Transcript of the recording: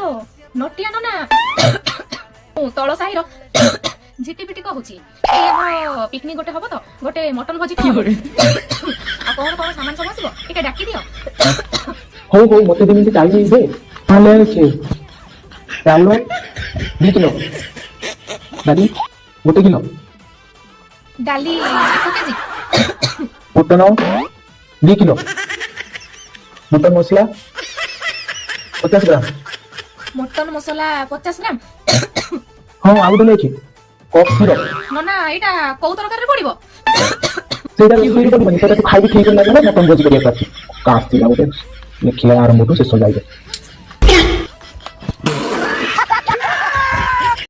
hello नटिया नना तळ साहिर झिटी पिटी कहूची ए हमर पिकनिक गोटे हबो तो गोटे मटन भोजी को आ कोन कोन सामान सब आसीबो टिके डाकी दियो हो हो मते दिन टाइम दे ताले छे चालो 2 किलो दादी 1 किलो डाली 1 केजी मटन 2 किलो मटन मसला 50 ग्राम मटन मसला 50 ग्राम हां आ गुटे लेछि कप क्षीर नना एटा को तरकारी रे पड़िबो सेटा क्षीर को बनी सेटा खाइ ठीक लागला मटन भोजी करिया का कास्ती लागो देखिला आरंभ तो शेष हो जाइए